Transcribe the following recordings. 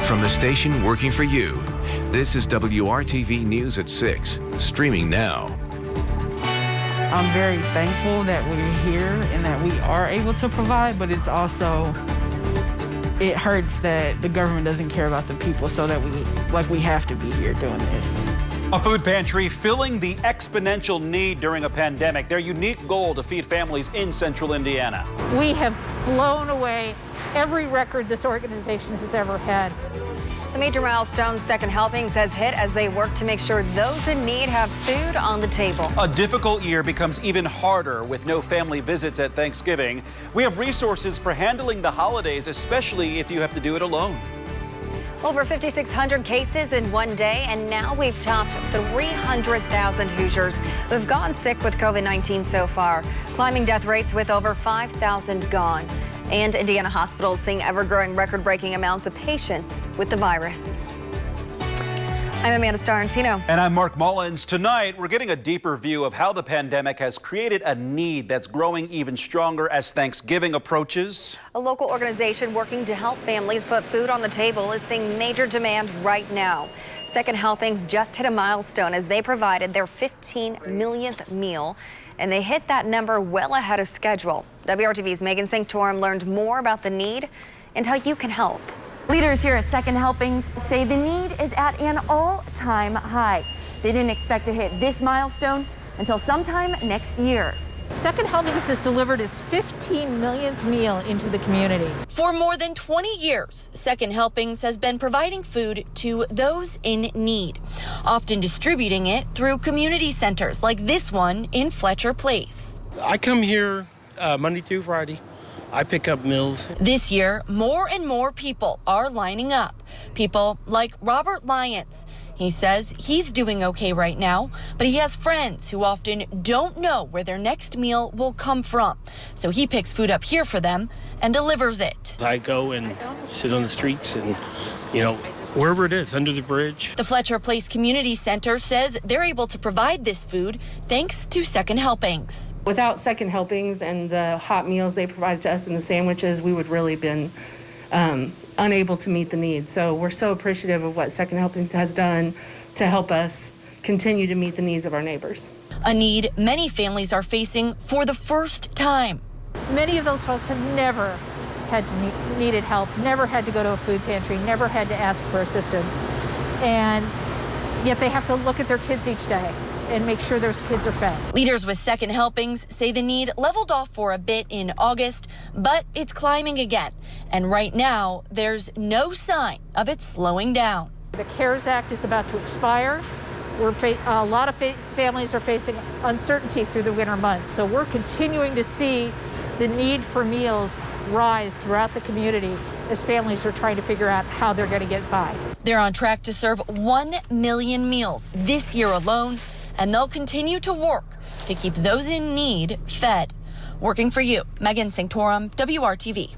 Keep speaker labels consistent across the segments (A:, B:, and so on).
A: From the station working for you, this is WRTV News at 6, streaming now.
B: I'm very thankful that we're here and that we are able to provide, but it's also, it hurts that the government doesn't care about the people so that we have to be here doing this.
C: A food pantry filling the exponential need during a pandemic. Their unique goal to feed families in central Indiana.
D: We have blown away every record this organization has ever had.
E: The major milestone Second Helpings has hit as they work to make sure those in need have food on the table.
C: A difficult year becomes even harder with no family visits at Thanksgiving. We have resources for handling the holidays, especially if you have to do it alone.
E: Over 5,600 cases in one day, and now we've topped 300,000 Hoosiers who've gone sick with COVID-19 so far, climbing death rates with over 5,000 gone. And Indiana hospitals seeing ever-growing record-breaking amounts of patients with the virus. I'm Amanda Starantino.
C: And I'm Mark Mullins. Tonight, we're getting a deeper view of how the pandemic has created a need that's growing even stronger as Thanksgiving approaches.
E: A local organization working to help families put food on the table is seeing major demand right now. Second Helpings just hit a milestone as they provided their 15 millionth meal, and they hit that number well ahead of schedule. WRTV's Megan Sanctorum learned more about the need and how you can help.
F: Leaders here at Second Helpings say the need is at an all-time high. They didn't expect to hit this milestone until sometime next year.
D: Second Helpings has delivered its 15 millionth meal into the community.
F: For more than 20 years, Second Helpings has been providing food to those in need, often distributing it through community centers like this one in Fletcher Place.
G: I come here Monday through Friday. I pick up meals.
F: This year, more and more people are lining up. People like Robert Lyons. He says he's doing okay right now, but he has friends who often don't know where their next meal will come from. So he picks food up here for them and delivers it.
G: I go and sit on the streets and, wherever it is, under the bridge.
F: The Fletcher Place Community Center says they're able to provide this food thanks to Second Helpings.
H: Without Second Helpings and the hot meals they provided to us and the sandwiches, we would really been unable to meet the needs. So we're so appreciative of what Second Helpings has done to help us continue to meet the needs of our neighbors.
F: A need many families are facing for the first time.
D: Many of those folks have never had to needed help, never had to go to a food pantry, never had to ask for assistance, and yet they have to look at their kids each day and make sure those kids are fed.
F: Leaders with Second Helpings say the need leveled off for a bit in August, but it's climbing again. And right now, there's no sign of it slowing down.
D: The CARES Act is about to expire. A lot of families are facing uncertainty through the winter months, so we're continuing to see the need for meals rise throughout the community as families are trying to figure out how they're going to get by.
F: They're on track to serve 1 million meals this year alone, and they'll continue to work to keep those in need fed. Working for you, Megan Sanctorum, WRTV.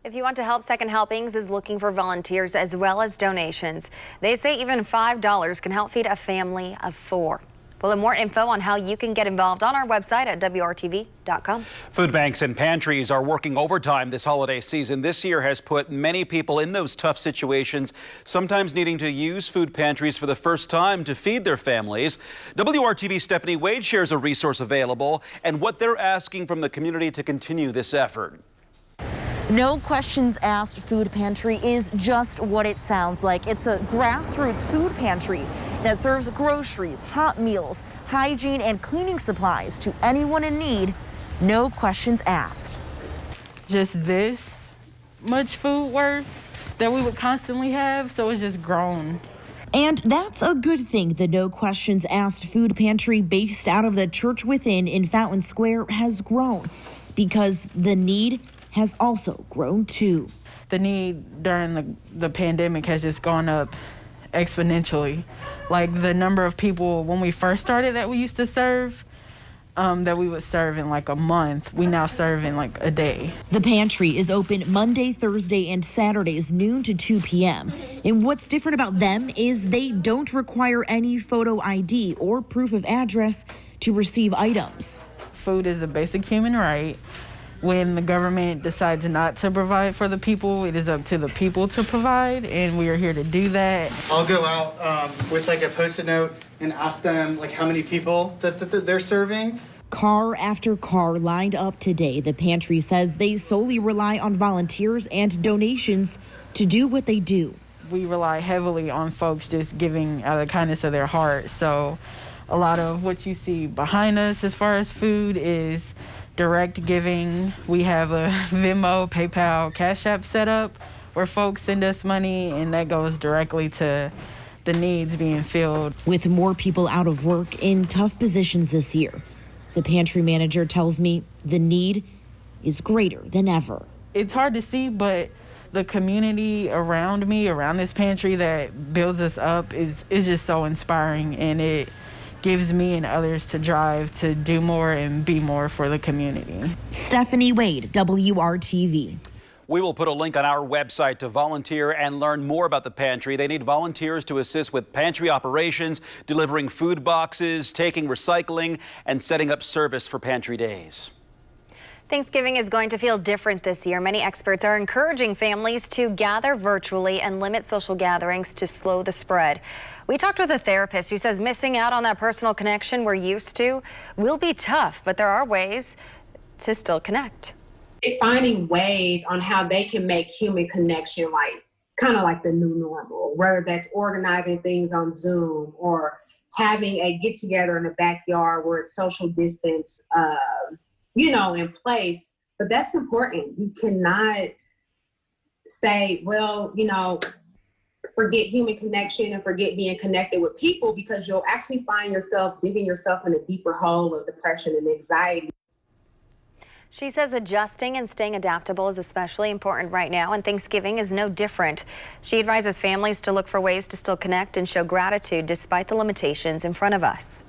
E: If you want to help, Second Helpings is looking for volunteers as well as donations. They say even $5 can help feed a family of 4. We'll have more info on how you can get involved on our website at WRTV.com.
C: Food banks and pantries are working overtime this holiday season. This year has put many people in those tough situations, sometimes needing to use food pantries for the first time to feed their families. WRTV's Stephanie Wade shares a resource available and what they're asking from the community to continue this effort.
I: No Questions Asked Food Pantry is just what it sounds like. It's a grassroots food pantry that serves groceries, hot meals, hygiene, and cleaning supplies to anyone in need. No questions asked.
B: Just this much food worth that we would constantly have, so it's just grown.
I: And that's a good thing. The No Questions Asked Food Pantry based out of the Church Within in Fountain Square has grown because the need has also grown too.
B: The need during the pandemic has just gone up exponentially. Like the number of people when we first started that we used to serve, that we would serve in like a month, we now serve in like a day.
I: The pantry is open Monday, Thursday, and Saturdays noon to 2 p.m. And what's different about them is they don't require any photo ID or proof of address to receive items.
B: Food is a basic human right. when the government decides not to provide for the people, it is up to the people to provide, and we are here to do that.
J: I'll go out with like a Post-it note and ask them like how many people that they're serving.
I: Car after car lined up today. The pantry says they solely rely on volunteers and donations to do what they do.
B: We rely heavily on folks just giving out of the kindness of their heart. So a lot of what you see behind us as far as food is direct giving. We have a Venmo, PayPal, Cash App set up where folks send us money, and that goes directly to the needs being filled.
I: With more people out of work in tough positions this year, the pantry manager tells me the need is greater than ever.
B: It's hard to see, but the community around me, around this pantry that builds us up is just so inspiring, and it gives me and others to drive to do more and be more for the community.
I: Stephanie Wade, WRTV.
C: We will put a link on our website to volunteer and learn more about the pantry. They need volunteers to assist with pantry operations, delivering food boxes, taking recycling, and setting up service for pantry days.
E: Thanksgiving is going to feel different this year. Many experts are encouraging families to gather virtually and limit social gatherings to slow the spread. We talked with a therapist who says missing out on that personal connection we're used to will be tough, but there are ways to still connect.
K: Finding ways on how they can make human connection kind of like the new normal, whether that's organizing things on Zoom or having a get together in the backyard where it's social distance, in place. But that's important. You cannot say, well, forget human connection and forget being connected with people, because you'll actually find yourself digging yourself in a deeper hole of depression and anxiety.
E: She says adjusting and staying adaptable is especially important right now, and Thanksgiving is no different. She advises families to look for ways to still connect and show gratitude despite the limitations in front of us.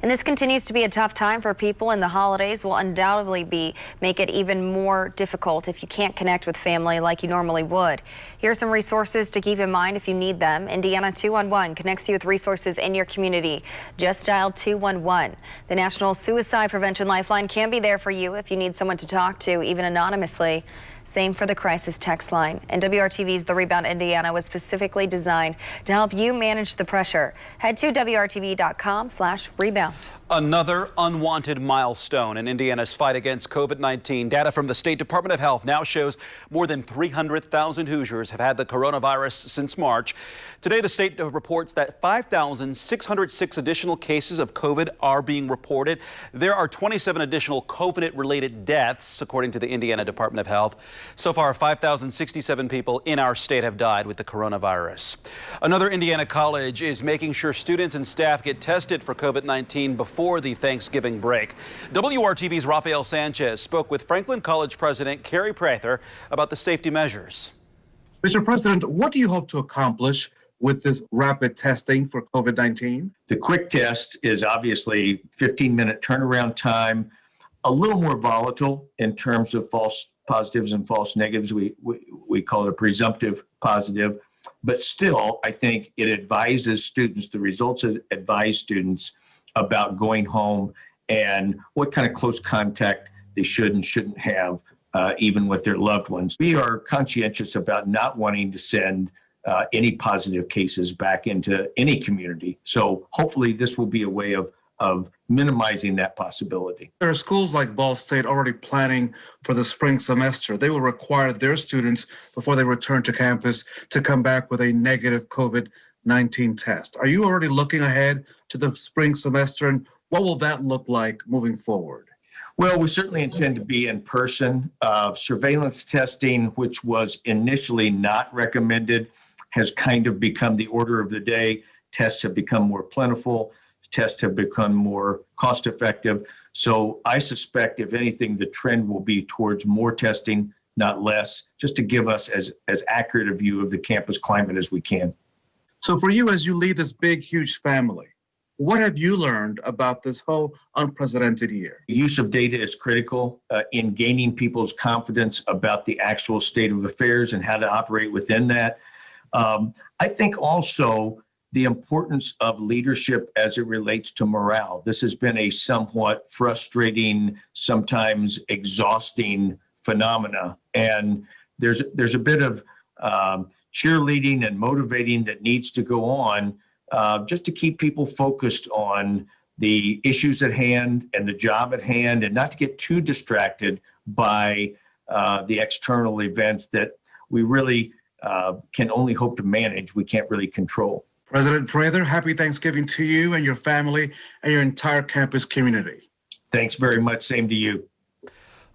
E: And this continues to be a tough time for people, and the holidays will undoubtedly make it even more difficult if you can't connect with family like you normally would. Here are some resources to keep in mind if you need them. Indiana 211 connects you with resources in your community. Just dial 211. The National Suicide Prevention Lifeline can be there for you if you need someone to talk to, even anonymously. Same for the crisis text line. And WRTV's The Rebound Indiana was specifically designed to help you manage the pressure. Head to WRTV.com/rebound.
C: Another unwanted milestone in Indiana's fight against COVID-19. Data from the State Department of Health now shows more than 300,000 Hoosiers have had the coronavirus since March. Today, the state reports that 5,606 additional cases of COVID are being reported. There are 27 additional COVID-related deaths, according to the Indiana Department of Health. So far, 5,067 people in our state have died with the coronavirus. Another Indiana college is making sure students and staff get tested for COVID-19 before the Thanksgiving break. WRTV's Rafael Sanchez spoke with Franklin College President Carrie Prather about the safety measures.
L: Mr. President, what do you hope to accomplish with this rapid testing for COVID-19?
M: The quick test is obviously 15-minute turnaround time, a little more volatile in terms of false positives and false negatives. We call it a presumptive positive, but still, I think it advises students, the results advise students about going home and what kind of close contact they should and shouldn't have, even with their loved ones. We are conscientious about not wanting to send any positive cases back into any community. So hopefully this will be a way of minimizing that possibility.
L: There are schools like Ball State already planning for the spring semester. They will require their students, before they return to campus, to come back with a negative COVID-19 test. Are you already looking ahead to the spring semester, and what will that look like moving forward?
M: Well, we certainly intend to be in person. Surveillance testing, which was initially not recommended, has kind of become the order of the day. Tests have become more plentiful. Tests have become more cost effective. So I suspect, if anything, the trend will be towards more testing, not less, just to give us as accurate a view of the campus climate as we can.
L: So for you, as you lead this big, huge family, what have you learned about this whole unprecedented year?
M: The use of data is critical in gaining people's confidence about the actual state of affairs and how to operate within that. I think also the importance of leadership as it relates to morale. This has been a somewhat frustrating, sometimes exhausting phenomena. And there's a bit of cheerleading and motivating that needs to go on just to keep people focused on the issues at hand and the job at hand, and not to get too distracted by the external events that we really can only hope to manage. We can't really control.
L: President Prather, happy Thanksgiving to you and your family and your entire campus community.
M: Thanks very much. Same to you.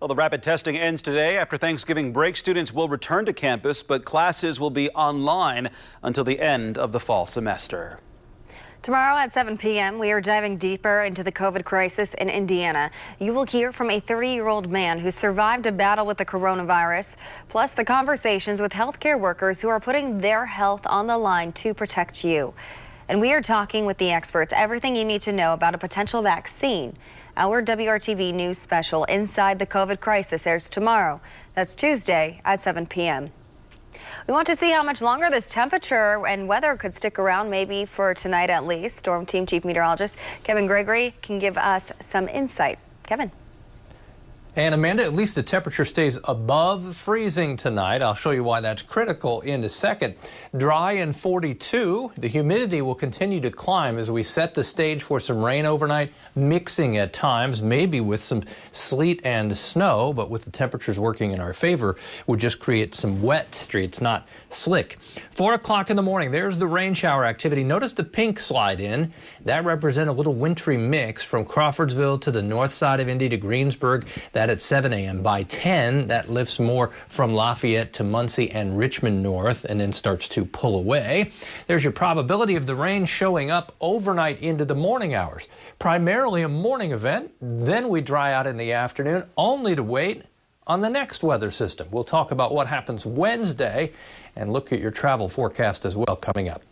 C: Well, the rapid testing ends today. After Thanksgiving break, students will return to campus, but classes will be online until the end of the fall semester.
E: Tomorrow at 7 p.m., we are diving deeper into the COVID crisis in Indiana. You will hear from a 30-year-old man who survived a battle with the coronavirus, plus the conversations with healthcare workers who are putting their health on the line to protect you. And we are talking with the experts, everything you need to know about a potential vaccine. Our WRTV News special, Inside the COVID Crisis, airs tomorrow. That's Tuesday at 7 p.m. We want to see how much longer this temperature and weather could stick around, maybe for tonight at least. Storm Team Chief Meteorologist Kevin Gregory can give us some insight. Kevin.
N: And Amanda, at least the temperature stays above freezing tonight. I'll show you why that's critical in a second. Dry and 42. The humidity will continue to climb as we set the stage for some rain overnight, mixing at times, maybe with some sleet and snow, but with the temperatures working in our favor, would just create some wet streets, not slick. 4 o'clock in the morning, there's the rain shower activity. Notice the pink slide in. That represents a little wintry mix from Crawfordsville to the north side of Indy to Greensburg. That at 7 a.m. By 10, that lifts more from Lafayette to Muncie and Richmond north and then starts to pull away. There's your probability of the rain showing up overnight into the morning hours. Primarily a morning event, then we dry out in the afternoon, only to wait on the next weather system. We'll talk about what happens Wednesday and look at your travel forecast as well coming up.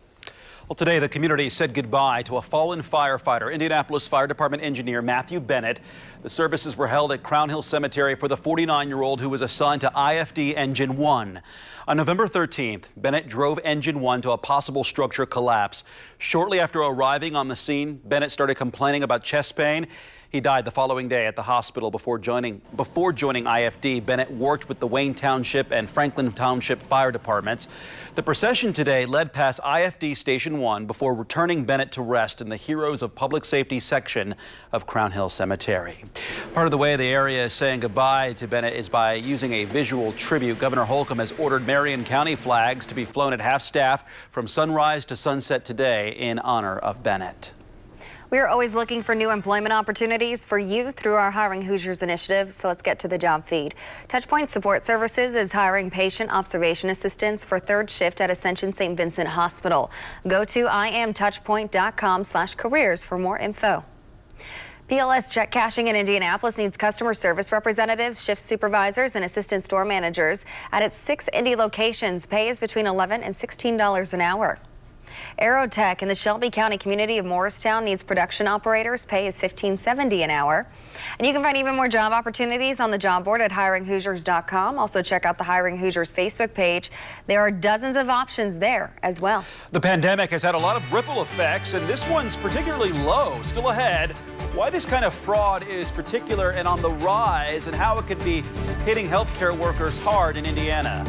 C: Well, today the community said goodbye to a fallen firefighter, Indianapolis Fire Department engineer Matthew Bennett. The services were held at Crown Hill Cemetery for the 49-year-old who was assigned to IFD Engine 1. On November 13th, Bennett drove Engine 1 to a possible structure collapse. Shortly after arriving on the scene, Bennett started complaining about chest pain. He died the following day at the hospital before joining IFD. Bennett worked with the Wayne Township and Franklin Township fire departments. The procession today led past IFD Station 1 before returning Bennett to rest in the Heroes of Public Safety section of Crown Hill Cemetery. Part of the way the area is saying goodbye to Bennett is by using a visual tribute. Governor Holcomb has ordered Marion County flags to be flown at half-staff from sunrise to sunset today in honor of Bennett.
E: We are always looking for new employment opportunities for you through our Hiring Hoosiers initiative, so let's get to the job feed. Touchpoint Support Services is hiring patient observation assistants for third shift at Ascension St. Vincent Hospital. Go to iamtouchpoint.com/careers for more info. PLS Check Cashing in Indianapolis needs customer service representatives, shift supervisors, and assistant store managers at its 6 Indy locations. Pay is between $11 and $16 an hour. Aerotech in the Shelby County community of Morristown needs production operators. Pay is $15.70 an hour. And you can find even more job opportunities on the job board at hiringhoosiers.com. Also check out the Hiring Hoosiers Facebook page. There are dozens of options there as well.
C: The pandemic has had a lot of ripple effects, and this one's particularly low. Still ahead, why this kind of fraud is particular and on the rise, and how it could be hitting healthcare workers hard in Indiana.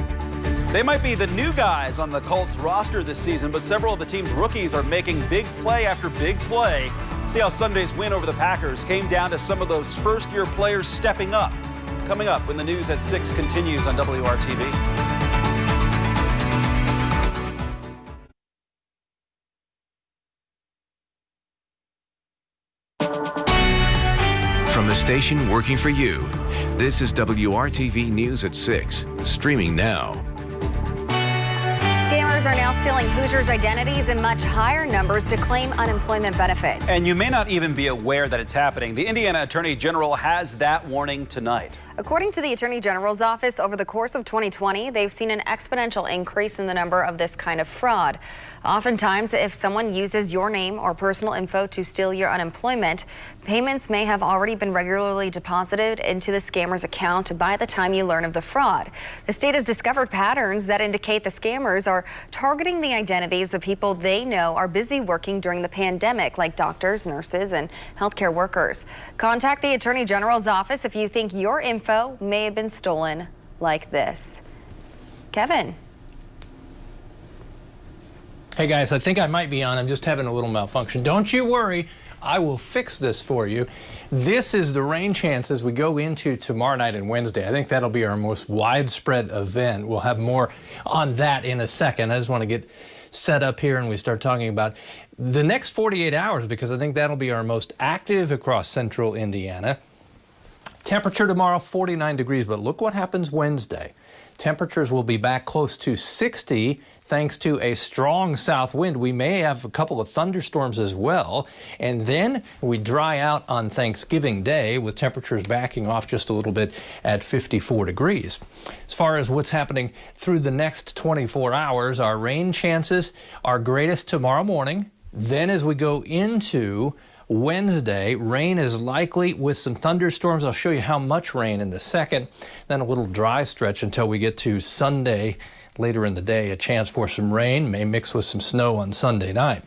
C: They might be the new guys on the Colts roster this season, but several of the team's rookies are making big play after big play. See how Sunday's win over the Packers came down to some of those first-year players stepping up. Coming up when the news at 6 continues on WRTV.
A: From the station working for you, this is WRTV News at 6, streaming now.
E: Scammers are now stealing Hoosiers' identities in much higher numbers to claim unemployment benefits.
C: And you may not even be aware that it's happening. The Indiana Attorney General has that warning tonight.
E: According to the Attorney General's office, over the course of 2020, they've seen an exponential increase in the number of this kind of fraud. Oftentimes, if someone uses your name or personal info to steal your unemployment, payments may have already been regularly deposited into the scammer's account by the time you learn of the fraud. The state has discovered patterns that indicate the scammers are targeting the identities of people they know are busy working during the pandemic, like doctors, nurses, and healthcare workers. Contact the Attorney General's office if you think your info may have been stolen like this. Kevin.
N: Hey guys, I think I might be on. I'm just having a little malfunction. Don't you worry. I will fix this for you. This is the rain chance as we go into tomorrow night and Wednesday. I think that'll be our most widespread event. We'll have more on that in a second. I just want to get set up here and we start talking about the next 48 hours because I think that'll be our most active across central Indiana. Temperature tomorrow, 49 degrees, but look what happens Wednesday. Temperatures will be back close to 60 thanks to a strong south wind. We may have a couple of thunderstorms as well. And then we dry out on Thanksgiving Day with temperatures backing off just a little bit at 54 degrees. As far as what's happening through the next 24 hours, our rain chances are greatest tomorrow morning. Then as we go into Wednesday, rain is likely with some thunderstorms. I'll show you how much rain in a second. Then a little dry stretch until we get to Sunday. Later in the day, a chance for some rain, may mix with some snow on Sunday night.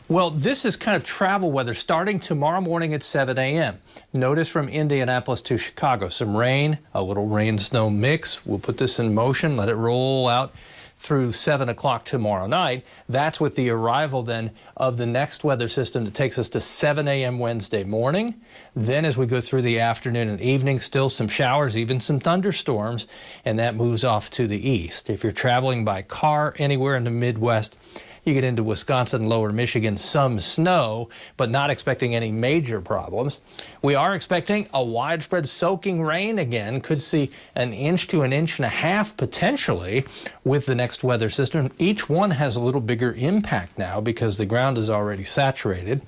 N: Well, this is kind of travel weather starting tomorrow morning at 7 a.m. Notice from Indianapolis to Chicago, some rain, a little rain-snow mix. We'll put this in motion, let it roll out through 7 o'clock tomorrow night. That's with the arrival then of the next weather system that takes us to 7 a.m. Wednesday morning. Then as we go through the afternoon and evening, still some showers, even some thunderstorms, and that moves off to the east. If you're traveling by car anywhere in the Midwest, you get into Wisconsin, lower Michigan, some snow, but not expecting any major problems. We are expecting a widespread soaking rain again. Could see an inch to an inch and a half potentially with the next weather system. Each one has a little bigger impact now because the ground is already saturated.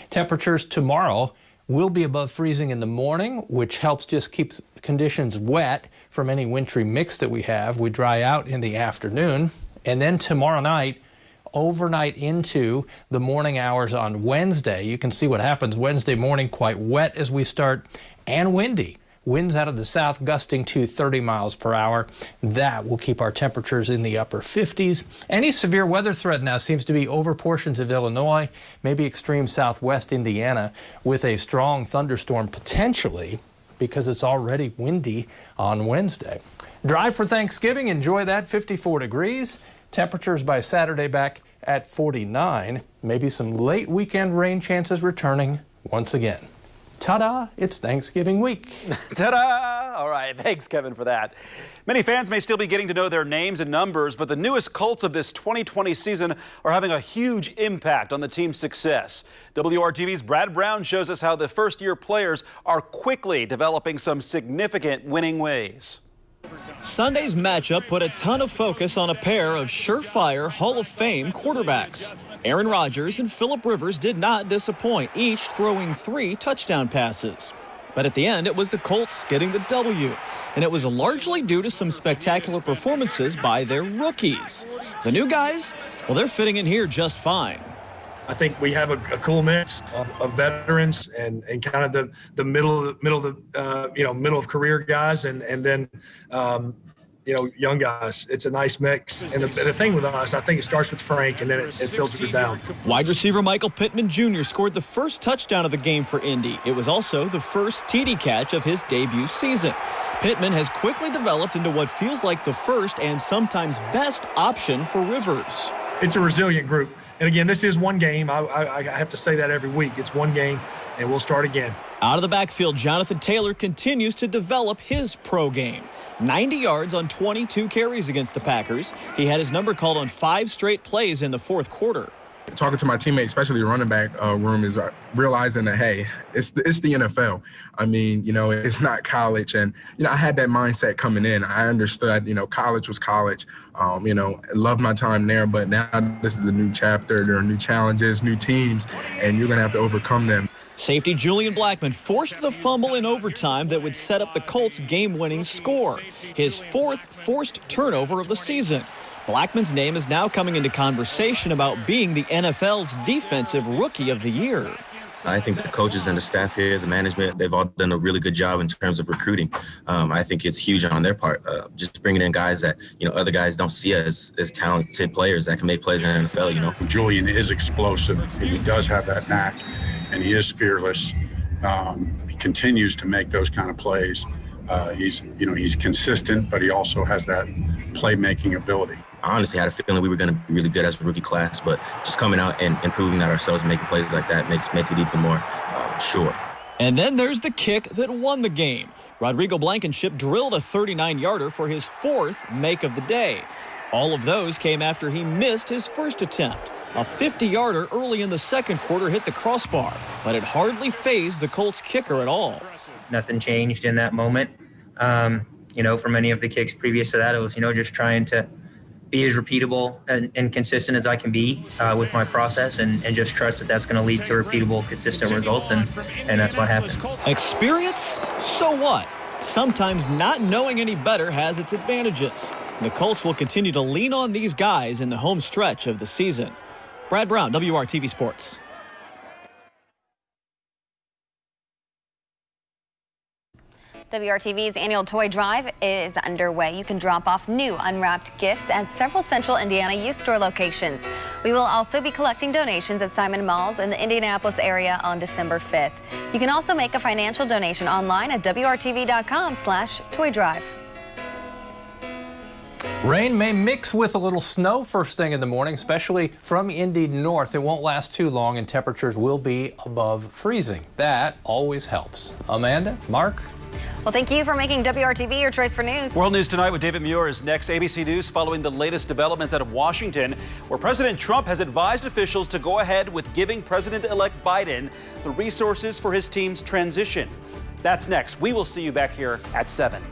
N: Temperatures tomorrow will be above freezing in the morning, which helps just keep conditions wet from any wintry mix that we have. We dry out in the afternoon. And then tomorrow night, overnight into the morning hours on Wednesday. You can see what happens Wednesday morning, quite wet as we start and windy. Winds out of the south gusting to 30 miles per hour. That will keep our temperatures in the upper 50s. Any severe weather threat now seems to be over portions of Illinois, maybe extreme southwest Indiana with a strong thunderstorm potentially because it's already windy on Wednesday. Drive for Thanksgiving, enjoy that, 54 degrees. Temperatures by Saturday back at 49. Maybe some late weekend rain chances returning once again. Ta-da, it's Thanksgiving week.
C: Ta-da! All right, thanks, Kevin, for that. Many fans may still be getting to know their names and numbers, but the newest Colts of this 2020 season are having a huge impact on the team's success. WRTV's Brad Brown shows us how the first-year players are quickly developing some significant winning ways.
O: Sunday's matchup put a ton of focus on a pair of surefire Hall of Fame quarterbacks. Aaron Rodgers and Phillip Rivers did not disappoint, each throwing 3 touchdown passes. But at the end, it was the Colts getting the W, and it was largely due to some spectacular performances by their rookies. The new guys, well, they're fitting in here just fine.
P: I think we have a cool mix of veterans and kind of the middle of career guys and then young guys. It's a nice mix. And the thing with us, I think it starts with Frank and then it filters down.
O: Wide receiver Michael Pittman Jr. scored the first touchdown of the game for Indy. It was also the first TD catch of his debut season. Pittman has quickly developed into what feels like the first and sometimes best option for Rivers.
P: It's a resilient group. And again, this is one game. I have to say that every week. It's one game, and we'll start again.
O: Out of the backfield, Jonathan Taylor continues to develop his pro game. 90 yards on 22 carries against the Packers. He had his number called on 5 straight plays in the fourth quarter.
Q: Talking to my teammates, especially the running back room, is realizing that, hey, it's the NFL. I mean, it's not college. And, I had that mindset coming in. I understood, college was college. Loved my time there. But now this is a new chapter. There are new challenges, new teams, and you're going to have to overcome them.
O: Safety Julian Blackmon forced the fumble in overtime that would set up the Colts' game-winning score, his 4th forced turnover of the season. Blackmon's name is now coming into conversation about being the NFL's Defensive Rookie of the Year.
R: I think the coaches and the staff here, the management, they've all done a really good job in terms of recruiting. I think it's huge on their part, just bringing in guys that, other guys don't see as talented players that can make plays in the NFL,
S: Julian is explosive, and he does have that knack, and he is fearless. He continues to make those kind of plays. He's consistent, but he also has that playmaking ability.
R: I honestly had a feeling we were going to be really good as a rookie class, but just coming out and proving that ourselves and making plays like that makes it even more sure.
O: And then there's the kick that won the game. Rodrigo Blankenship drilled a 39-yarder for his 4th make of the day. All of those came after he missed his first attempt. A 50-yarder early in the second quarter hit the crossbar, but it hardly fazed the Colts kicker at all.
T: Nothing changed in that moment. From any of the kicks previous to that, it was, just trying to be as repeatable and consistent as I can be with my process and just trust that that's going to lead to repeatable, consistent results, and that's what happened.
O: Experience? So what? Sometimes not knowing any better has its advantages. The Colts will continue to lean on these guys in the home stretch of the season. Brad Brown, WRTV Sports.
E: WRTV's annual toy drive is underway. You can drop off new unwrapped gifts at several central Indiana youth store locations. We will also be collecting donations at Simon Malls in the Indianapolis area on December 5th. You can also make a financial donation online at WRTV.com/toy drive.
N: Rain may mix with a little snow first thing in the morning, especially from Indy north. It won't last too long and temperatures will be above freezing. That always helps. Amanda, Mark?
E: Well, thank you for making WRTV your choice for news.
C: World News Tonight with David Muir is next. ABC News following the latest developments out of Washington, where President Trump has advised officials to go ahead with giving President-elect Biden the resources for his team's transition. That's next. We will see you back here at 7.